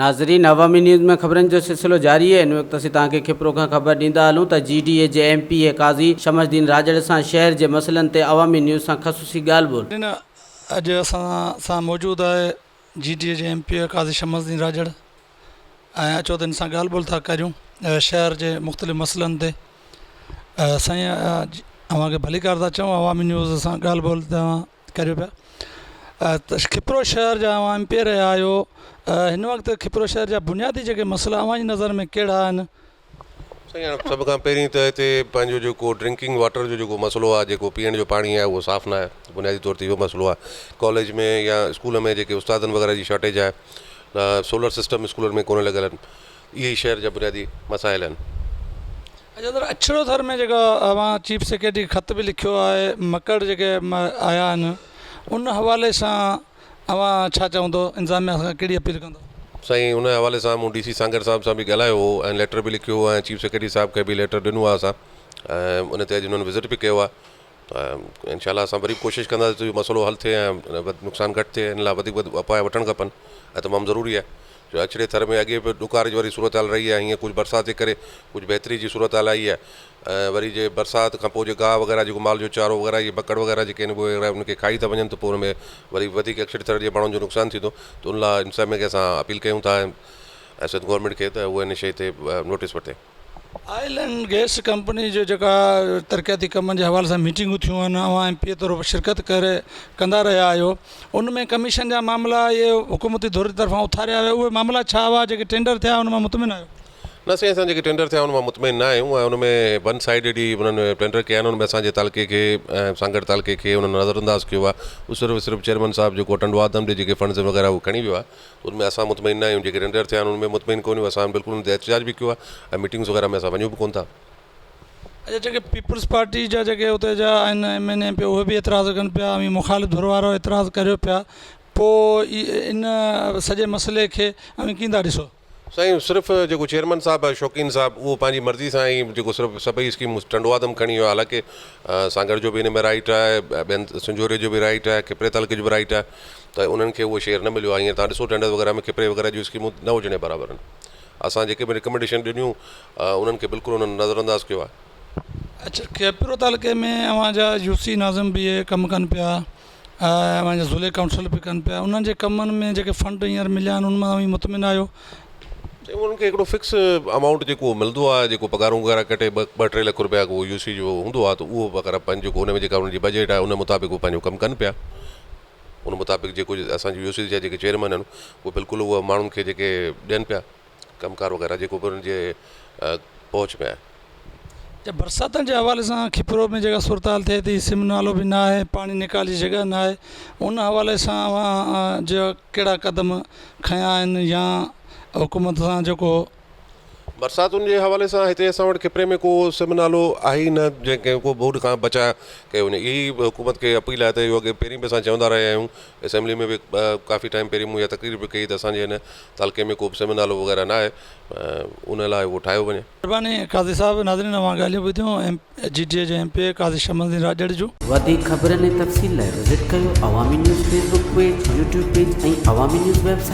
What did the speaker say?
नाज़रीन, अवामी न्यूज़ में ख़बरनि जो सिलसिलो जारी है। इन वक़्त असीं तव्हांखे खिपरो खां ख़बर ॾींदा हलूं त GDA जे MP काज़ी शमसदीन राजड़ सां शहर जे मसइलनि ते अवामी न्यूज़ सां ख़सूसी ॻाल्हि ॿोल। अॼु असां सां मौजूदु आहे GDA जे MP काज़ी शमसदीन राजड़ ऐं अचो त हिन सां ॻाल्हि ॿोल था करियूं शहर जे मुख़्तलिफ़ मसइलनि ते। साईं अव्हांखे भली कार था चऊं, अवामी न्यूज़ सां ॻाल्हि ॿोल तव्हां करियो पिया। त खिपरो शहर जा अवां MP रहिया आहियो, हिन वक़्तु खिपरो शहर जा बुनियादी जेके मसइला अव्हांजी नज़र में कहिड़ा आहिनि? साईं, सभ खां पहिरीं त हिते पंहिंजो जेको ड्रिंकिंग वाटर जो जेको मसइलो आहे, जेको पीअण जो पाणी आहे, उहो साफ़ु न आहे। बुनियादी तौर ते इहो मसइलो आहे। कॉलेज में या स्कूल में जेके उस्तादनि वग़ैरह जी शॉर्टेज आहे, सोलर सिस्टम स्कूलनि में कोन लॻल आहिनि। इहे ई शहर जा बुनियादी मसाइल आहिनि। अच्छा, त अछड़ो थर में जेका अवां चीफ सेक्रेटरी ख़त बि लिखियो आहे, मकड़ जेके आया आहिनि, उन हवाले सां अवां छा चवंदो, इंतिज़ामिया सां कहिड़ी अपील कंदो? साईं, उन हवाले सां मूं DC सांगर साहिब सां बि ॻाल्हायो हो ऐं लेटर बि लिखियो हो ऐं चीफ सेक्रेटरी साहिब खे बि लेटर ॾिनो आहे असां, ऐं उन ते अॼु उन्हनि विज़िट बि कयो आहे। त इंशाल्लाह असां वरी कोशिशि कंदासीं त इहो मसइलो हल थिए ऐं नुक़सानु घटि थिए। हिन लाइ वधीक उपाय वठणु खपनि ऐं तमामु ज़रूरी आहे। जो अछड़े थर में अॻे बि ॾुकार जी वारी सूरत हाल रही आहे, हीअं कुझु बरसाति जे करे कुझु बहितरी जी सूरत हाल आई आहे। ऐं वरी जे बरसाति खां पोइ जे गाह वग़ैरह जेको माल जो चारो वग़ैरह, इहे बकड़ वग़ैरह जेके आहिनि उहे उनखे खाई था वञनि, त पोइ उनमें वरी वधीक अछड़े थर जे माण्हुनि जो नुक़सानु थींदो। त उन लाइ इन समय खे असां अपील कयूं था ऐं सिंध गवर्नमेंट खे त उहे इन शइ ते नोटिस वठे। ऑयल एंड गैस कंपनी जो जेका तरक़ियाती कमनि जे हवाले सां मीटिंगूं थियूं आहिनि, अवां MP तौरु शिरकत कंदा रहिया आहियो, उन में कमीशन जा मामला इहे हुकूमती दौर जी तरफ़ां उथारिया विया, उहे मामला छा हुआ? जेके टेंडर थिया उन मां मुतमिन आहियो? न साईं, असां जेके टेंडर थिया उन मां मुतमिन न आहियूं ऐं उनमें वन साइडेड ई उन्हनि टेंडर कया आहिनि। उनमें असांजे तालुके खे ऐं सांगड़ तालुके खे उन्हनि नज़रअंदाज़ कयो आहे। उहो सिर्फ़ु चेयरमैन साहिबु जेको टंडवा आदम ॾे जेके फंड्स वग़ैरह उहो खणी वियो आहे, उनमें असां मुतमिन न आहियूं। जेके टेंडर थिया आहिनि उनमें मुतमिन कोन आहियूं। असां बिल्कुलु उन ते एहतिजाज बि कयो आहे ऐं मीटिंग्स वग़ैरह में असां वञूं बि कोन था। अच्छा, जेके पीपल्स पार्टी जा जेके उते जा आहिनि MNA पियो, उहे बि एतिराज़ कनि पिया, मुख़ालिफ़ धुर वारो एतिराज़ करियो पिया, पोइ इन सॼे मसइले खे कींदा ॾिसो? साईं, सिर्फ़ु जेको चेयरमैन साहिबु आहे शौक़ीन साहिबु, उहो पंहिंजी मर्ज़ी सां ई जेको सिर्फ़ु सभई स्कीमूं टंडवादम खणी वियो आहे। हालांकि सांगड़ जो बि हिन में राइट आहे, ॿियनि संजोरे जो बि राइट आहे, खिपरे तालुके जो बि राइट आहे, त उन्हनि खे उहो शेयर न मिलियो आहे। हीअं तव्हां ॾिसो टेंडर वग़ैरह में खिपरे वग़ैरह जूं स्कीमूं न हुजण बराबरि आहिनि। असां जेके बि रिकमेंडेशन ॾिनियूं उन्हनि खे बिल्कुलु उन्हनि नज़रअंदाज़ कयो आहे। अच्छा, खिपरो तालुके में अवां जा UC नाज़िम बि इहे कमु कनि पिया, अवां जा ज़ुले काउंसिल बि कनि पिया, उन्हनि जे कमनि में जेके फंड हींअर मिलिया आहिनि उन मां मुतमिन आहियो? उन्हनि खे हिकिड़ो फिक्स अमाउंट जेको मिलंदो आहे, जेको पघारूं वग़ैरह कटे 2-3 लख रुपया को UC जो हूंदो आहे, त उहो वग़ैरह पंहिंजो जेको उन में जेका उन्हनि जी बजट आहे उन मुताबिक़ उहो पंहिंजो कमु कनि पिया। उन मुताबिक़ जेको असांजी UC जा जेके चेयरमैन आहिनि उहे बिल्कुलु उहा माण्हुनि खे जेके ॾियनि पिया कमकार वग़ैरह जेको बि उन्हनि जे पहुच में आहे। बरसातनि जे हवाले सां खिपरो में जेका सूरत हाल थिए थी, सिम नालो बि न आहे, पाणी निकाल जी जॻह न आहे, उन हवाले सां अवां जो कहिड़ा क़दम खयां आहिनि या हुकूमत सां जेको बरसातुनि जे हवाले सां हिते असां वटि खिपरे में को सिम नालो आहे ई न जंहिंखे को बोर्ड खां बचाए कयो वञे। इहा ई हुकूमत खे अपील आहे त इहो अॻे पहिरीं बि असां चवंदा रहिया आहियूं। असेंबली में बि काफ़ी टाइम पहिरीं मूं इहा तक़रीर बि कई त असांजे हिन तालुके में को बि सिम नालो वग़ैरह न आहे, उन लाइ उहो ठाहियो वञे। महिरबानी काज़ी साहिबु। नाज़रीन, अवां ॻाल्हियूं ॿुधियूं GDA जे MP काज़ी शमसदीन राजड़ जूं। वधीक ख़बरनि ऐं तफ़सील लाइ विज़िट कयो अवामी news Facebook page, YouTube page ऐं अवामी न्यूज़ वेबसाइट।